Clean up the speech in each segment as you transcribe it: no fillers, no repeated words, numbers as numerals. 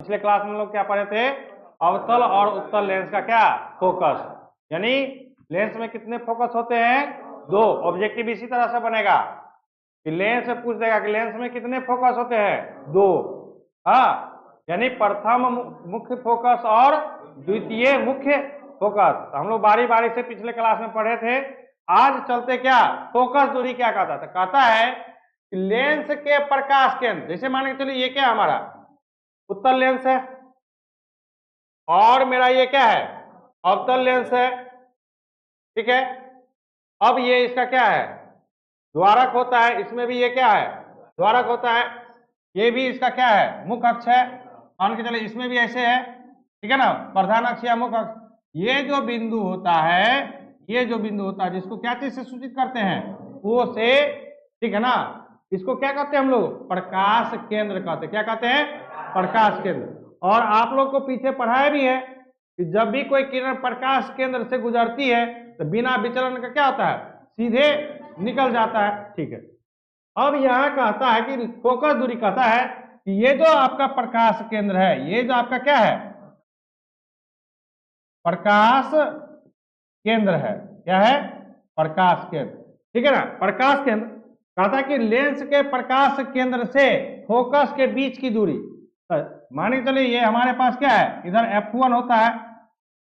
पिछले क्लास में हम लोग क्या पढ़े थे, अवतल और उत्तल लेंस का क्या फोकस, यानी लेंस में कितने फोकस होते हैं, 2। ऑब्जेक्टिव इसी तरह से बनेगा कि लेंस से पूछ देगा कि लेंस में कितने फोकस होते हैं, 2। हाँ, यानी प्रथम मुख्य फोकस और द्वितीय मुख्य फोकस। हम लोग बारी बारी से पिछले क्लास में पढ़े थे। आज चलते क्या, फोकस दूरी क्या कहता था, कहता है कि लेंस के प्रकाश केंद्र, जैसे मान के चलिए ये क्या है हमारा उत्तल लेंस है और मेरा ये क्या है अवतल लेंस है, ठीक है। अब ये इसका क्या है द्वारक होता है, इसमें भी ये क्या है द्वारक होता है, ये भी इसका क्या है मुख्य अक्ष है, मान के चलिए इसमें भी ऐसे है, ठीक है ना, प्रधान अक्ष या मुख्य अक्ष। ये जो बिंदु होता है, ये जो बिंदु होता है जिसको क्या चीज से सूचित करते हैं, ओ से, ठीक है ना, इसको क्या कहते हैं हम लोग, प्रकाश केंद्र कहते हैं। क्या कहते हैं, प्रकाश केंद्र। और आप लोग को पीछे पढ़ाया भी है कि जब भी कोई किरण प्रकाश केंद्र से गुजरती है तो बिना विचलन का क्या होता है, सीधे निकल जाता है, ठीक है। अब यहां कहता है कि फोकस दूरी कहता है कि ये जो आपका प्रकाश केंद्र है, ये जो आपका क्या है प्रकाश केंद्र है, क्या है प्रकाश केंद्र, ठीक है ना। प्रकाश केंद्र कहता है कि लेंस के प्रकाश केंद्र से फोकस के बीच की दूरी, मान के चलिए ये हमारे पास क्या है, इधर F1 होता है,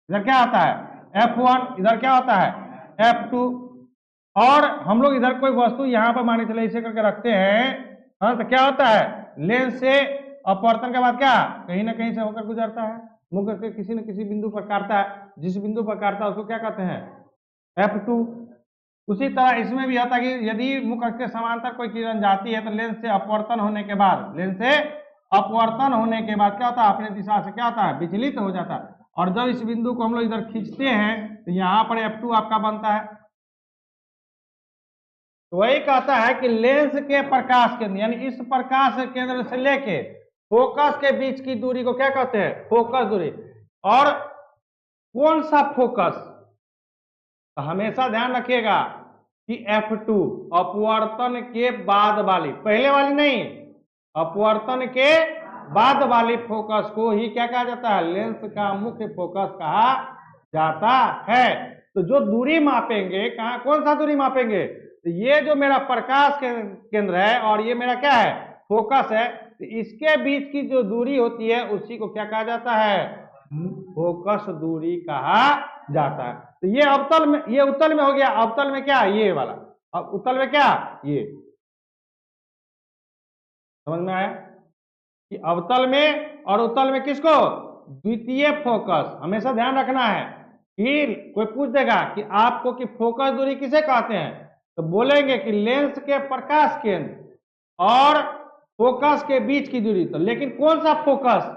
इधर क्या होता है F1, इधर क्या होता है F2, और हम लोग इधर कोई वस्तु यहां पर मान के चलिए इसे करके रखते हैं, हाँ, तो क्या होता है लेंस से अपवर्तन के बाद क्या कहीं ना कहीं से होकर गुजरता है, मुख्य के किसी न किसी बिंदु पर काटता है, जिस बिंदु पर काटता है उसको क्या कहते हैं F2। उसी तरह इसमें भी होता है कि यदि मुख्य के समांतर कोई किरण जाती है तो लेंस से अपवर्तन होने के बाद, लेंस से अपवर्तन होने के बाद क्या होता है अपने दिशा से क्या होता है विचलित हो जाता है, और जब इस बिंदु को हम लोग इधर खींचते हैं तो यहाँ पर F2 आपका बनता है। तो वही कहता है कि लेंस के प्रकाश केंद्र, यानी इस प्रकाश केंद्र से लेके फोकस के बीच की दूरी को क्या कहते हैं फोकस दूरी। और कौन सा फोकस, तो हमेशा ध्यान रखिएगा कि F2 अपवर्तन के बाद वाली, पहले वाली नहीं, अपवर्तन के बाद वाली फोकस को ही क्या कहा जाता है, लेंस का मुख्य फोकस कहा जाता है। तो जो दूरी मापेंगे, कहा कौन सा दूरी मापेंगे, तो ये जो मेरा प्रकाश केंद्र है और ये मेरा क्या है फोकस है, तो इसके बीच की जो दूरी होती है उसी को क्या कहा जाता है, फोकस दूरी कहा जाता है। तो ये अवतल में, ये उत्तल में हो गया, अवतल में क्या ये वाला, अब उत्तल में क्या ये, समझ में आया कि अवतल में और उत्तल में किसको, द्वितीय फोकस। हमेशा ध्यान रखना है कि कोई पूछ देगा कि आपको कि फोकस दूरी किसे कहते हैं, तो बोलेंगे कि लेंस के प्रकाश केंद्र और फोकस के बीच की दूरी। तो लेकिन कौन सा फोकस,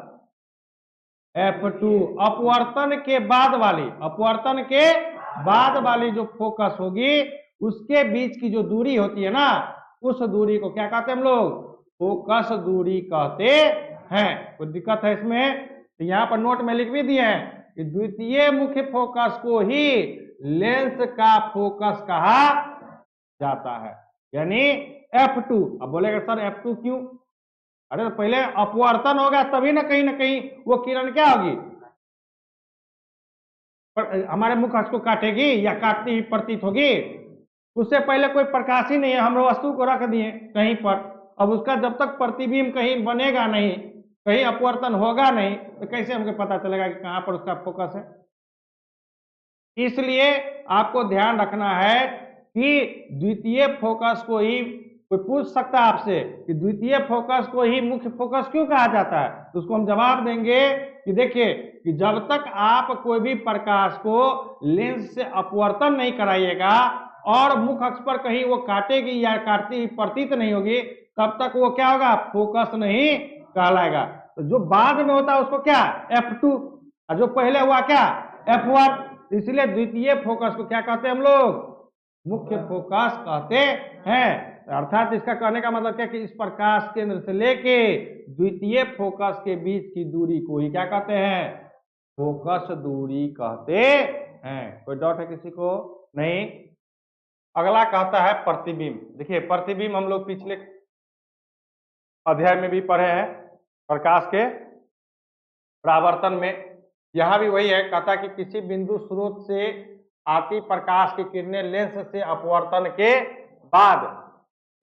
F2 अपवर्तन के बाद वाली, अपवर्तन के बाद वाली जो फोकस होगी उसके बीच की जो दूरी होती है ना, उस दूरी को क्या कहते हैं हम लोग, फोकस दूरी कहते हैं। कोई दिक्कत है इसमें, तो यहाँ पर नोट में लिख भी दिए हैं कि द्वितीय मुख्य फोकस को ही लेंस का फोकस कहा जाता है, यानी F2। अब बोलेगा सर F2 क्यों, अरे तो पहले अपवर्तन होगा तभी ना कहीं वो किरण क्या होगी, हमारे मुख अक्ष को काटेगी या काटती ही प्रतीत होगी। उससे पहले कोई प्रकाश ही नहीं है, हम वस्तु को रख दिए कहीं पर, अब उसका जब तक प्रतिबिंब कहीं बनेगा नहीं, कहीं अपवर्तन होगा नहीं, तो कैसे हमको पता चलेगा कि कहां पर उसका फोकस है। इसलिए आपको ध्यान रखना है कि द्वितीय फोकस को ही, कोई पूछ सकता है आपसे कि द्वितीय फोकस को ही मुख्य फोकस क्यों कहा जाता है, तो उसको हम जवाब देंगे कि देखिए कि जब तक आप कोई भी प्रकाश को लेंस से अपवर्तन नहीं कराइएगा और मुख्य अक्ष पर कहीं वो काटेगी या काटती हुई प्रतीत नहीं होगी, तब तक वो क्या होगा, फोकस नहीं कहलाएगा। तो जो बाद में होता है उसको क्या F2, और जो पहले हुआ क्या F1। इसलिए द्वितीय फोकस को क्या कहते हैं हम लोग, मुख्य फोकस कहते हैं। अर्थात इसका कहने का मतलब क्या कि इस प्रकाश केंद्र से लेके द्वितीय फोकस के बीच की दूरी को ही क्या कहते हैं, फोकस दूरी कहते हैं। कोई डाउट है किसी को, नहीं। अगला कहता है प्रतिबिंब। देखिए प्रतिबिंब हम लोग पिछले अध्याय में भी पढ़े हैं, प्रकाश के परावर्तन में यहां भी वही है, कहता है कि किसी बिंदु स्रोत से आती प्रकाश की किरणें लेंस से अपवर्तन के बाद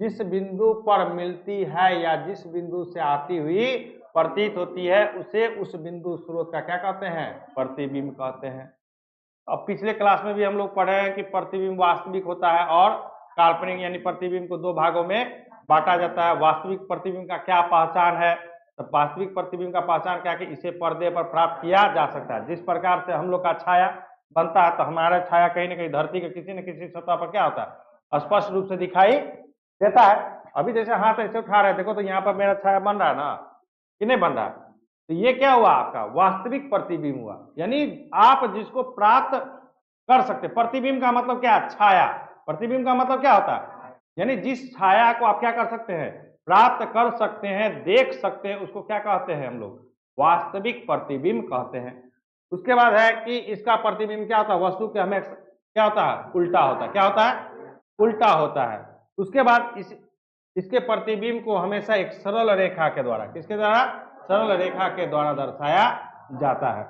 जिस बिंदु पर मिलती है या जिस बिंदु से आती हुई प्रतीत होती है उसे उस बिंदु स्रोत का क्या कहते हैं? प्रतिबिंब कहते हैं। अब पिछले क्लास में भी हम लोग पढ़े हैं कि प्रतिबिंब वास्तविक होता है और काल्पनिक, यानी प्रतिबिंब को दो भागों में बांटा जाता है। वास्तविक प्रतिबिंब का क्या पहचान है? तो वास्तविक प्रतिबिंब का पहचान क्या है कि इसे पर्दे पर प्राप्त किया जा सकता है। जिस प्रकार से हम लोग का छाया बनता है तो हमारा छाया कहीं ना कहीं धरती के किसी न किसी सतह पर क्या होता है? स्पष्ट रूप से दिखाई देता है। अभी जैसे हाथ ऐसे उठा रहे देखो तो यहाँ पर मेरा छाया बन रहा है ना, कि नहीं बन रहा है? तो ये क्या हुआ? आपका वास्तविक प्रतिबिंब हुआ, यानी आप जिसको प्राप्त कर सकते। प्रतिबिंब का मतलब क्या? छाया। प्रतिबिंब का मतलब क्या होता है? यानी जिस छाया को आप क्या कर सकते हैं? प्राप्त कर सकते हैं, देख सकते हैं, उसको क्या कहते हैं हम लोग? वास्तविक प्रतिबिंब कहते हैं। उसके बाद है कि इसका प्रतिबिंब क्या होता है? वस्तु के हमें क्या होता है? उल्टा होता है। क्या होता है? उल्टा होता है। उसके बाद इसके प्रतिबिंब को हमेशा एक सरल रेखा के द्वारा, किसके द्वारा? सरल रेखा के द्वारा दर्शाया जाता है।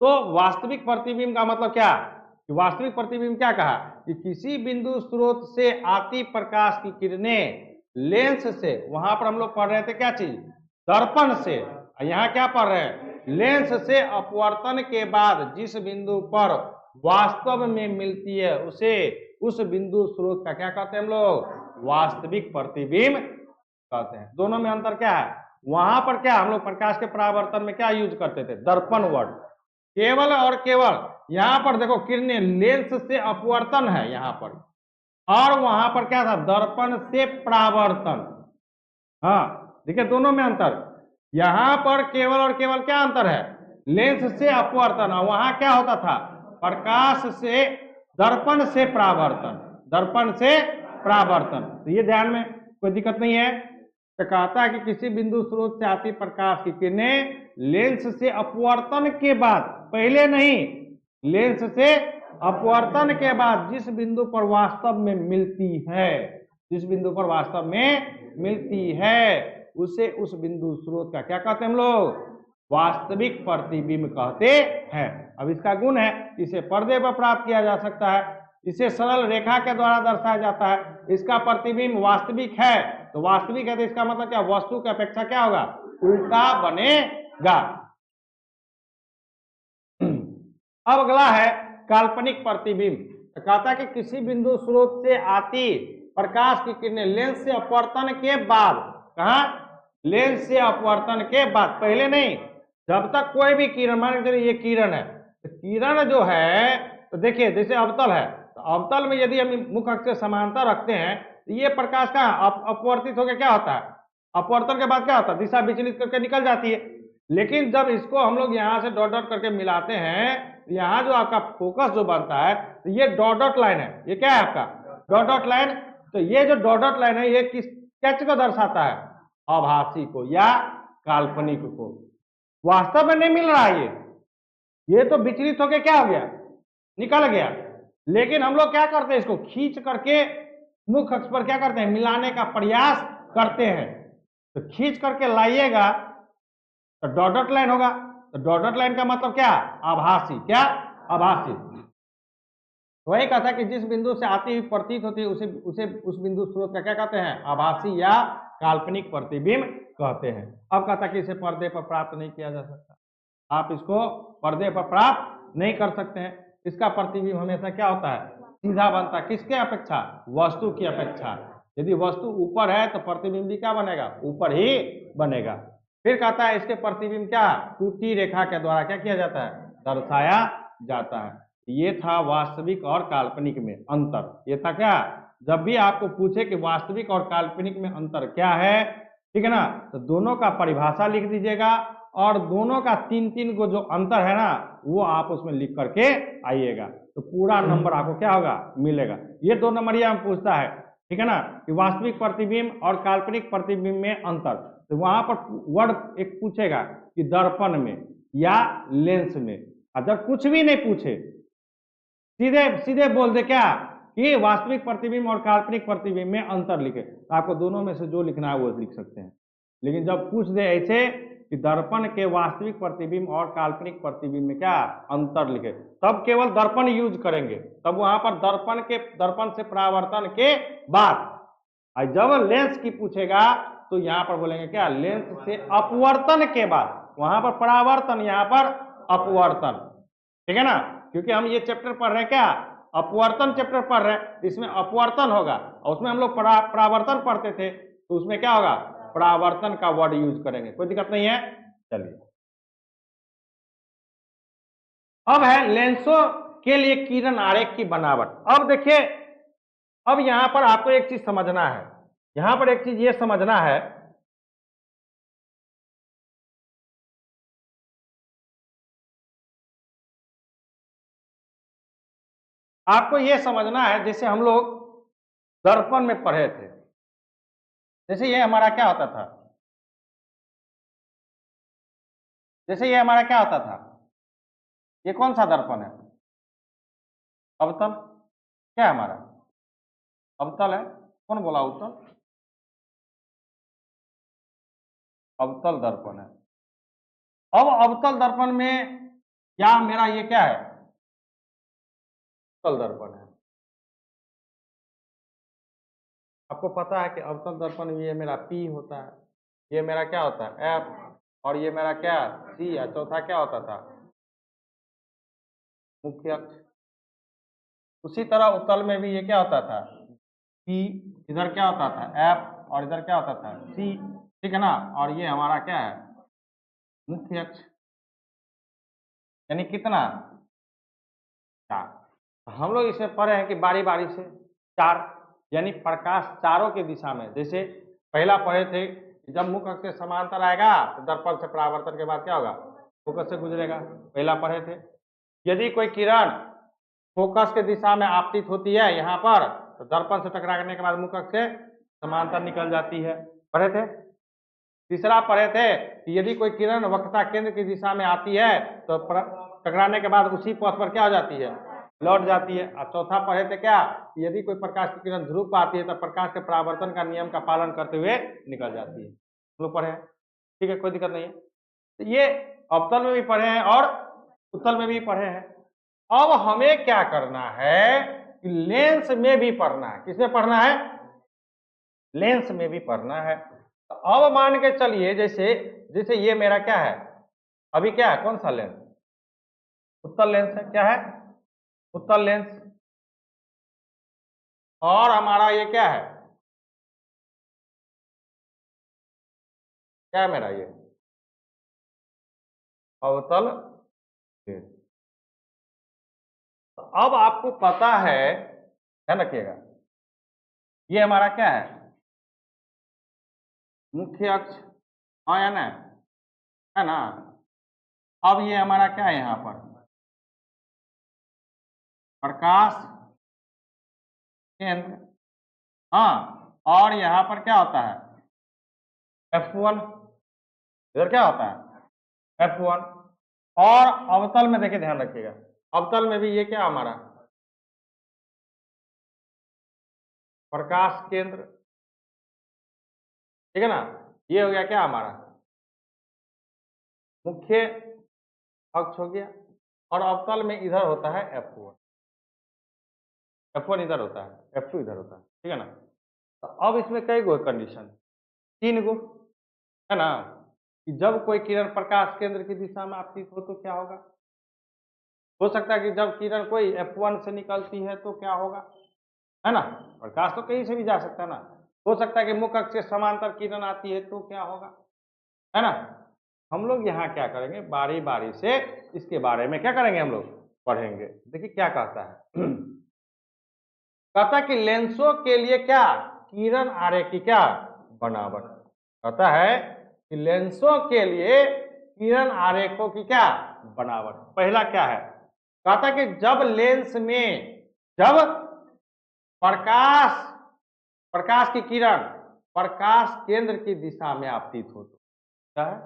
तो वास्तविक प्रतिबिंब का मतलब क्या? कि वास्तविक प्रतिबिंब क्या कहा? कि किसी बिंदु स्रोत से आती प्रकाश की किरणें लेंस से, वहां पर हम लोग पढ़ रहे थे क्या चीज? दर्पण से। यहाँ क्या पढ़ रहे हैं? लेंस से अपवर्तन के बाद जिस बिंदु पर वास्तव में मिलती है उसे उस बिंदु स्रोत का क्या कहते हैं हम लोग? वास्तविक प्रतिबिंब कहते हैं। दोनों में अंतर क्या है? वहां पर क्या हम लोग प्रकाश के परावर्तन में क्या यूज करते थे? दर्पण वर्ड। केवल और केवल यहां पर देखो किरणें लेंस से अपवर्तन है यहां पर, और वहां पर क्या था? दर्पण से परावर्तन। हाँ देखिए दोनों में अंतर। यहां पर केवल और केवल क्या अंतर है? लेंस से अपवर्तन, और वहां क्या होता था? प्रकाश से दर्पण से परावर्तन। दर्पण से परावर्तन। तो ये ध्यान में, कोई दिक्कत नहीं है। तो कहता है कि किसी बिंदु स्रोत से आती प्रकाश की किरणें लेंस से अपवर्तन के बाद, पहले नहीं, लेंस से अपवर्तन के बाद जिस बिंदु पर वास्तव में मिलती है, जिस बिंदु पर वास्तव में मिलती है उसे उस बिंदु स्रोत का क्या कहते हैं हम लोग? वास्तविक प्रतिबिंब कहते हैं। अब इसका गुण है, इसे पर्दे पर प्राप्त किया जा सकता है, इसे सरल रेखा के द्वारा दर्शाया जाता है, इसका प्रतिबिंब वास्तविक है। तो वास्तविक है तो इसका मतलब क्या? वस्तु की अपेक्षा क्या होगा? उल्टा बनेगा। अब अगला है काल्पनिक प्रतिबिंब। तो कहता है कि किसी बिंदु स्रोत से आती प्रकाश की किरणें लेंस से अपवर्तन के बाद, कहा? लेंस से अपवर्तन के बाद, पहले नहीं। जब तक कोई भी किरण, मान लीजिए ये किरण है, तो किरण जो है, तो देखिए जैसे अवतल है, तो अवतल में यदि हम मुख्य अक्ष से समांतर रखते हैं तो ये प्रकाश का अपवर्तित होकर क्या होता है? अपवर्तन के बाद क्या होता है? दिशा विचलित करके निकल जाती है। लेकिन जब इसको हम लोग यहाँ से डॉट डॉट करके मिलाते हैं, यहाँ जो आपका फोकस जो बनता है, तो ये डॉट डॉट लाइन है। ये क्या है आपका? Dot dot line. तो ये जो डॉट डॉट लाइन है ये किस चीज को दर्शाता है? आभासी को या काल्पनिक को। वास्तव में नहीं मिल रहा है ये तो विचलित होकर क्या हो गया? निकल गया। लेकिन हम लोग क्या करते हैं? इसको खींच करके मुख्य अक्ष पर क्या करते हैं? मिलाने का प्रयास करते हैं। तो खींच करके लाइएगा तो डॉट डॉट लाइन होगा। तो डॉट डॉट लाइन का मतलब क्या? आभासी। क्या? आभासी। वही कहता है कि जिस बिंदु से आती हुई प्रतीत होती है उसे उस बिंदु स्रोत का क्या कहते हैं? आभासी या काल्पनिक प्रतिबिंब कहते हैं। अब कहता है कि इसे पर्दे पर प्राप्त नहीं किया जा सकता, आप इसको पर्दे पर प्राप्त नहीं कर सकते हैं। इसका प्रतिबिंब हमेशा क्या होता है? सीधा बनता है। किसके अपेक्षा? वस्तु की अपेक्षा। यदि वस्तु ऊपर है तो प्रतिबिंब भी क्या बनेगा? ऊपर ही बनेगा। फिर कहता है इसके प्रतिबिंब क्या? टूटी रेखा के द्वारा क्या किया जाता है? दर्शाया जाता है। ये था वास्तविक और काल्पनिक में अंतर। ये था क्या? जब भी आपको पूछे कि वास्तविक और काल्पनिक में अंतर क्या है, ठीक है ना, तो दोनों का परिभाषा लिख दीजिएगा और दोनों का 3-3 को जो अंतर है ना वो आप उसमें लिख करके आइएगा, तो पूरा नंबर आपको क्या होगा? मिलेगा। ये 2 नंबरिया में पूछता है, ठीक है ना, कि वास्तविक प्रतिबिंब और काल्पनिक प्रतिबिंब में अंतर। तो वहां पर वर्ड एक पूछेगा कि दर्पण में या लेंस में। अगर कुछ भी नहीं पूछे, सीधे सीधे बोल दे क्या कि वास्तविक प्रतिबिंब और काल्पनिक प्रतिबिंब में अंतर लिखे, तो आपको दोनों में से जो लिखना है वो लिख सकते हैं। लेकिन जब पूछ दे ऐसे कि दर्पण के वास्तविक प्रतिबिंब और काल्पनिक प्रतिबिंब में क्या अंतर लिखे, तब केवल दर्पण यूज करेंगे, तब वहां पर दर्पण से परावर्तन के बाद। और जब लेंस की पूछेगा तो यहां पर बोलेंगे क्या, लेंस से अपवर्तन के बाद। वहां पर परावर्तन, यहां पर अपवर्तन, ठीक है ना, क्योंकि हम ये चैप्टर पढ़ रहे हैं क्या, अपवर्तन चैप्टर पढ़ रहे हैं, इसमें अपवर्तन होगा, और उसमें हम लोग परावर्तन पढ़ते थे, तो उसमें क्या होगा, परावर्तन का वर्ड यूज करेंगे, कोई दिक्कत नहीं है। चलिए अब है लेंसों के लिए किरण आरेख की बनावट। अब देखिए, अब यहां पर आपको एक चीज समझना है, यहां पर एक चीज ये समझना है, आपको ये समझना है, जैसे हम लोग दर्पण में पढ़े थे, जैसे ये हमारा क्या होता था, जैसे ये हमारा क्या होता था, ये कौन सा दर्पण है, अवतल, क्या है हमारा, अवतल है, कौन बोला अवतल, अवतल दर्पण है। अब अवतल दर्पण में क्या मेरा ये क्या है, अवतल दर्पण है। आपको पता है कि अवतल दर्पण में ये मेरा P होता है, ये मेरा क्या होता है F, और ये मेरा क्या C, और चौथा क्या होता था, मुख्य अक्ष। उसी तरह उत्तल में भी ये क्या होता था, P, इधर क्या होता था F, और इधर क्या होता था C, ठीक है ना, और ये हमारा क्या है, मुख्य अक्ष, यानी कितना, 4। हम लोग इसमें पढ़े हैं कि बारी बारी से 4, यानी प्रकाश चारों के दिशा में, जैसे पहला पढ़े थे जब मुख्य अक्ष से समांतर आएगा तो दर्पण से परावर्तन के बाद क्या होगा, फोकस से गुजरेगा, पहला पढ़े थे। यदि कोई किरण फोकस के दिशा में आपतित होती है यहाँ पर, तो दर्पण से टकराने के बाद मुख्य अक्ष से समांतर निकल जाती है, पढ़े थे। तीसरा पढ़े थे कि यदि कोई किरण वक्रता केंद्र की दिशा में आती है तो टकराने के बाद उसी पथ पर क्या हो जाती है, लौट जाती है। और चौथा पढ़े थे क्या, यदि कोई प्रकाश की किरण ध्रुव पर आती है तो प्रकाश के परावर्तन का नियम का पालन करते हुए निकल जाती है, लोग पढ़े हैं, ठीक है, कोई दिक्कत नहीं है। तो ये अवतल में भी पढ़े हैं और उत्तल में भी पढ़े हैं। अब हमें क्या करना है कि लेंस में भी पढ़ना है, किसमें पढ़ना है, लेंस में भी पढ़ना है। तो अब मान के चलिए जैसे जैसे ये मेरा क्या है, अभी क्या है, कौन सा लेंस, उत्तल लेंस है, क्या है, उत्तल लेंस, और हमारा ये क्या है, क्या है मेरा ये अवतल लेंस। तो अब आपको पता है, ध्यान रखिएगा, ये हमारा क्या है, मुख्य अक्ष, हाँ या ना, है ना। अब ये हमारा क्या है, यहां पर प्रकाश केंद्र, हाँ, और यहां पर क्या होता है F1, इधर क्या होता है F1। और अवतल में देखिए, ध्यान रखिएगा, अवतल में भी ये क्या हमारा प्रकाश केंद्र, ठीक है ना, ये हो गया क्या हमारा मुख्य अक्ष हो गया। और अवतल में इधर होता है F1, F1 इधर होता है, F2 इधर होता है, ठीक है ना। तो अब इसमें कई गो कंडीशन, 3 गो, है ना, कि जब कोई किरण प्रकाश केंद्र की दिशा में आपतित हो तो क्या होगा, हो सकता है कि जब किरण कोई F1 से निकलती है तो क्या होगा, है ना, प्रकाश तो कहीं से भी जा सकता है ना, हो सकता है कि मुख्य अक्ष से समांतर किरण आती है तो क्या होगा, है ना। हम लोग यहाँ क्या करेंगे, बारी बारी से इसके बारे में क्या करेंगे, हम लोग पढ़ेंगे। देखिए क्या कहता है कहता है कि लेंसों के लिए क्या किरण आरेख की क्या बनावट, कहता है कि लेंसों के लिए किरण आरेखों की क्या बनावट। पहला क्या है, कहता है कि जब लेंस में जब प्रकाश प्रकाश की किरण प्रकाश केंद्र की दिशा में आपतित हो तो क्या है,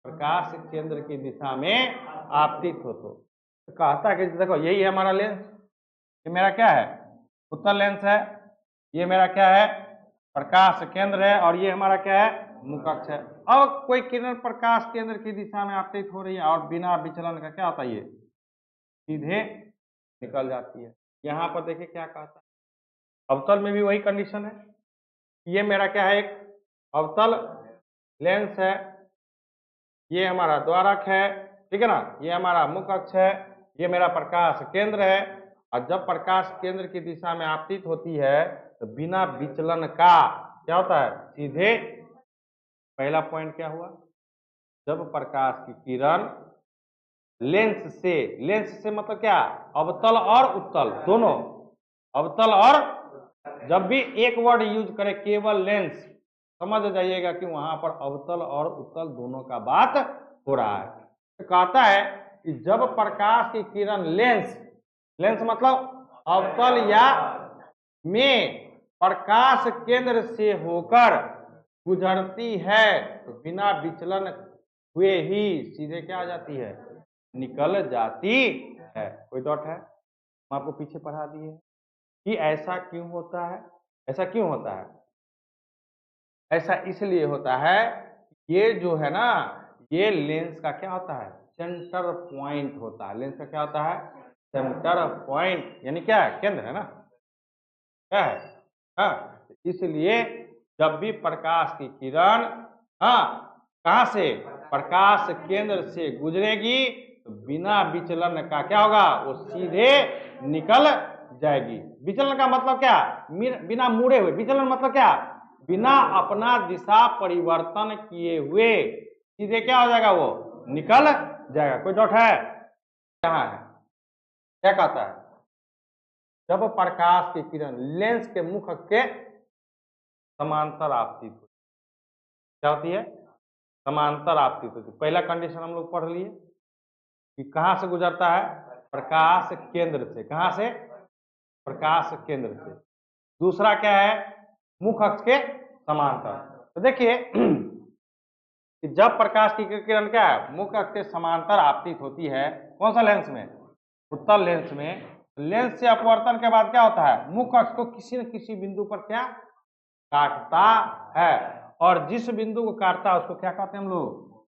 प्रकाश केंद्र की दिशा में आपतित हो तो कहता है कि देखो यही है हमारा लेंस, ये मेरा क्या है उत्तल लेंस है, ये मेरा क्या है प्रकाश केंद्र है, और ये हमारा क्या है मुख्य अक्ष है। अब कोई किरण प्रकाश केंद्र की दिशा में आपतित हो रही है और बिना विचलन का क्या होता है, ये सीधे निकल जाती है। यहाँ पर देखिए क्या कहता है, अवतल में भी वही कंडीशन है। ये मेरा क्या है, एक अवतल लेंस है, ये हमारा द्वारक है, ठीक है ना, ये हमारा मुख्य अक्ष है, ये मेरा प्रकाश केंद्र है। और जब प्रकाश केंद्र की दिशा में आपतित होती है तो बिना विचलन का क्या होता है, सीधे। पहला पॉइंट क्या हुआ, जब प्रकाश की किरण लेंस से मतलब क्या, अवतल और उत्तल दोनों, अवतल और, जब भी एक वर्ड यूज करें केवल लेंस, समझ जाइएगा कि वहां पर अवतल और उत्तल दोनों का बात हो रहा है। तो कहता है कि जब प्रकाश की किरण लेंस मतलब अवतल या में प्रकाश केंद्र से होकर गुजरती है तो बिना विचलन हुए ही सीधे क्या आ जाती है, निकल जाती है। कोई डाउट है, हम आपको पीछे पढ़ा दिए कि ऐसा क्यों होता है। ऐसा क्यों होता है, ऐसा इसलिए होता है, ये जो है ना, ये लेंस का क्या होता है, सेंटर पॉइंट होता है। लेंस का क्या होता है, सेंटर पॉइंट, यानी क्या है, केंद्र है ना, क्या है, हाँ। इसलिए जब भी प्रकाश की किरण, हाँ, कहां से, प्रकाश केंद्र से गुजरेगी तो बिना विचलन का क्या होगा, वो सीधे निकल जाएगी। विचलन का मतलब क्या, बिना मुड़े हुए, विचलन मतलब क्या, बिना अपना दिशा परिवर्तन किए हुए सीधे क्या हो जाएगा, वो निकल जाएगा। कोई डाउट है, यहाँ है, क्या कहता है, जब प्रकाश की किरण लेंस के मुख के समांतर आपतित होती, क्या होती है, समांतर आपतित होती। पहला कंडीशन हम लोग पढ़ लिए कि कहां से गुजरता है, प्रकाश केंद्र से, कहां से, प्रकाश केंद्र से। दूसरा क्या है, मुख अक्ष के समांतर। तो देखिए कि जब प्रकाश की किरण क्या है, मुख अक्ष के समांतर आपतित होती है, कौन सा लेंस में, उत्तल लेंस में, लेंस से अपवर्तन के बाद क्या होता है, मुख अक्ष को किसी न किसी बिंदु पर क्या काटता है, और जिस बिंदु को काटता है उसको क्या कहते हैं हम लोग,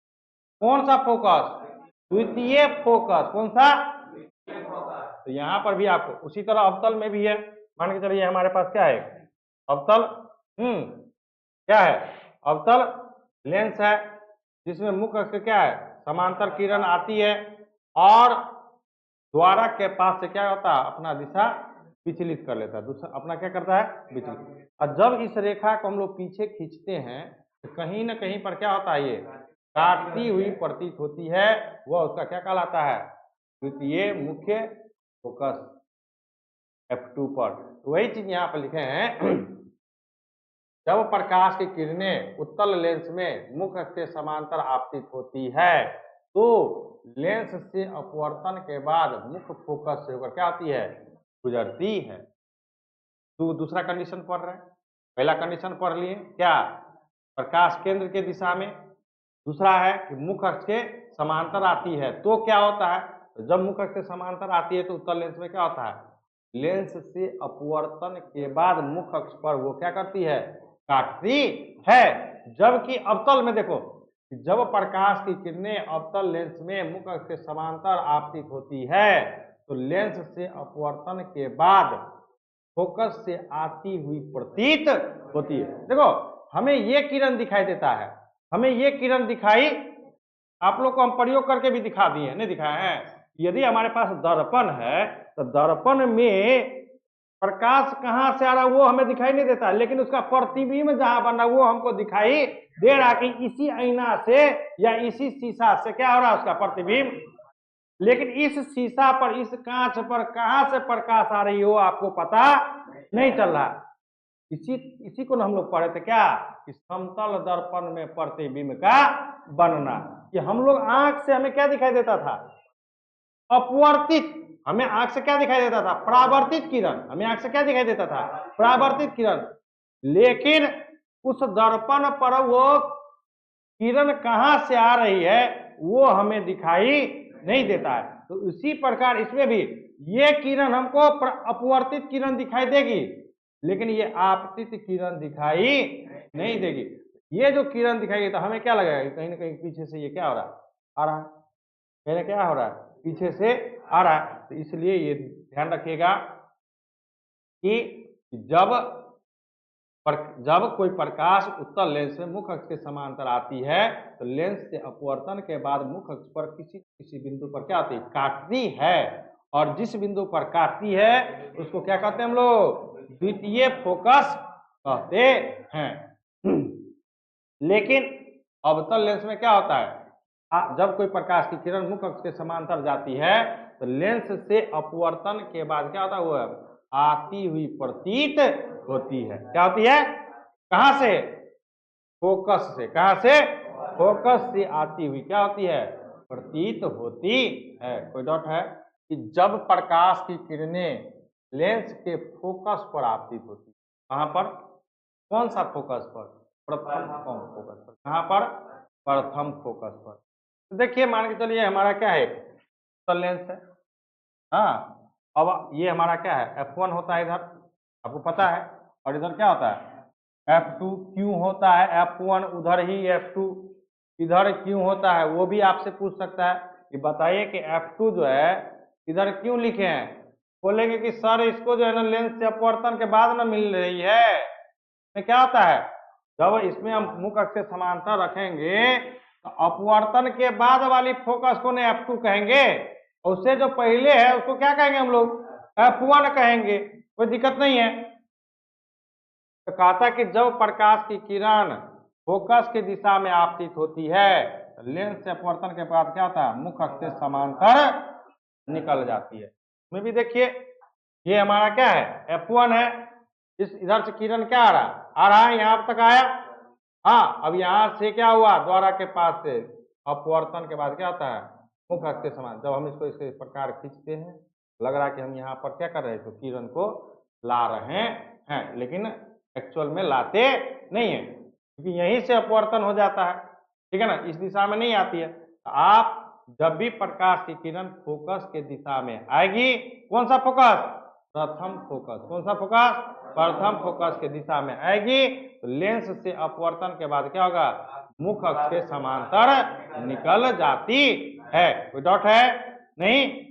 कौन सा फोकस, द्वितीय फोकस। कौन सा, तो यहां पर भी आपको उसी तरह अवतल में भी है। मान के चलिए हमारे पास क्या है, अवतल, क्या है, अवतल लेंस है जिसमें मुख्य अक्ष क्या है, समांतर किरण आती है और द्वारक के पास से क्या होता है, अपना दिशा विचलित कर लेता है, दूसरा अपना क्या करता है, विचलित। और जब इस रेखा को हम लोग पीछे खींचते हैं तो कहीं ना कहीं पर क्या होता है, ये काटती हुई प्रतीत होती है, वह उसका क्या कहलाता है, द्वितीय मुख्य फोकस, F2 पर। तो वही चीज यहाँ पर लिखे हैं, जब प्रकाश की किरणें उत्तल लेंस में मुख्य अक्ष के समांतर आपतित होती है तो लेंस से अपवर्तन के बाद मुख्य फोकस से होकर क्या आती है, गुजरती है। तो दूसरा कंडीशन पढ़ रहे हैं, पहला कंडीशन पढ़ लिए क्या, प्रकाश केंद्र के दिशा में, दूसरा है कि मुख्य अक्ष के समांतर आती है तो क्या होता है, जब मुख्य अक्ष के समांतर आती है तो उत्तल लेंस में क्या होता है, लेंस से अपवर्तन के बाद मुख्य अक्ष पर वो क्या करती है, काटती है। जबकि अवतल में देखो, जब प्रकाश की किरणें अवतल लेंस में मुख्य अक्ष के समांतर आपतित होती है तो लेंस से अपवर्तन के बाद फोकस से आती हुई प्रतीत होती है। देखो हमें ये किरण दिखाई देता है, हमें ये किरण दिखाई, आप लोग को हम प्रयोग करके भी दिखा दिए, नहीं दिखाए हैं। यदि हमारे पास दर्पण है तो दर्पण में प्रकाश कहां से आ रहा है वो हमें दिखाई नहीं देता, लेकिन उसका प्रतिबिंब जहां बन रहा है वो हमको दिखाई दे रहा कि इसी आईना से या इसी शीशा से क्या हो रहा है, उसका प्रतिबिंब। लेकिन इस शीशा पर, इस कांच पर कहां से प्रकाश आ रही हो आपको पता नहीं चल रहा। इसी को हम लोग पढ़े थे क्या, कि समतल दर्पण में प्रतिबिंब का बनना। कि हम लोग आंख से हमें क्या दिखाई देता था, अपवर्तित, हमें आंख से क्या दिखाई देता था, परावर्तित किरण, हमें आंख से क्या दिखाई देता था, परावर्तित किरण। लेकिन उस दर्पण पर वो किरण कहां से आ रही है वो हमें दिखाई नहीं देता है। तो उसी प्रकार इसमें भी ये किरण हमको अपवर्तित किरण दिखाई देगी, लेकिन ये आपतित किरण दिखाई नहीं देगी। ये जो किरण दिखाई तो हमें क्या लगेगा कि कहीं ना कहीं पीछे से ये क्या हो रहा है, आ रहा है, कहीं ना क्या हो रहा है, पीछे से आ रहा है। तो इसलिए ये ध्यान रखिएगा कि जब कोई प्रकाश उत्तल लेंस में मुख्य अक्ष के समांतर आती है तो लेंस से अपवर्तन के बाद मुख्य अक्ष पर किसी बिंदु पर क्या होती है, काटती है, और जिस बिंदु पर काटती है उसको क्या कहते हैं हम लोग, द्वितीय फोकस कहते हैं। लेकिन अवतल लेंस में क्या होता है, जब कोई प्रकाश की किरण मुख्य अक्ष के समांतर जाती है तो लेंस से अपवर्तन के बाद क्या होता है, वो आती हुई प्रतीत होती है। क्या होती है, कहां से, फोकस से, कहां से, फोकस से आती हुई क्या होती है, प्रतीत होती है। कोई डाउट है कि जब प्रकाश की किरणें लेंस के फोकस पर आपतित होती, कहां पर, कौन सा फोकस पर, प्रथम फोकस पर, कहां पर, प्रथम फोकस पर। तो देखिए मान के चलिए हमारा क्या है, उत्तल लेंस है, हाँ, अब ये हमारा क्या है, F1 होता है इधर, आपको पता है, और इधर क्या होता है, F2 क्यों होता है, F1 उधर ही F2 इधर क्यों होता है, वो भी आपसे पूछ सकता है कि बताइए कि F2 जो है इधर क्यों लिखे हैं। बोलेंगे कि सर इसको जो है ना लेंस से अपवर्तन के बाद ना मिल रही है, तो क्या होता है, जब इसमें हम मुख्य अक्ष से समांतर रखेंगे तो अपवर्तन के बाद वाली फोकस को ने F2 कहेंगे, उससे जो पहले है उसको क्या कहेंगे हम लोग, F1 कहेंगे, कोई दिक्कत नहीं है। तो कहता कि जब प्रकाश की किरण फोकस की दिशा में आपतित होती है तो लेंस से अपवर्तन के बाद क्या होता है, मुख्य अक्ष से समांतर निकल जाती है। इसमें भी देखिए ये हमारा क्या है, F1 है, इस इधर से किरण क्या आ रहा है, यहाँ तक आया, हाँ, अब यहाँ से क्या हुआ, द्वारा के पास से अपवर्तन के बाद क्या होता है, मुख्य अक्ष के समान। जब हम इसको इस प्रकार खींचते हैं लग रहा है कि हम यहाँ पर क्या कर रहे हैं, तो किरण को ला रहे हैं, लेकिन एक्चुअल में लाते नहीं है, क्योंकि यहीं से अपवर्तन हो जाता है, ठीक है ना, इस दिशा में नहीं आती है। तो आप जब भी प्रकाश की किरण फोकस के दिशा में आएगी, कौन सा फोकस, प्रथम फोकस, कौन सा फोकस, प्रथम फोकस के दिशा में आएगी तो लेंस से अपवर्तन के बाद क्या होगा, मुख्य अक्ष के समांतर निकल जाती है। कोई डाउट है, नहीं।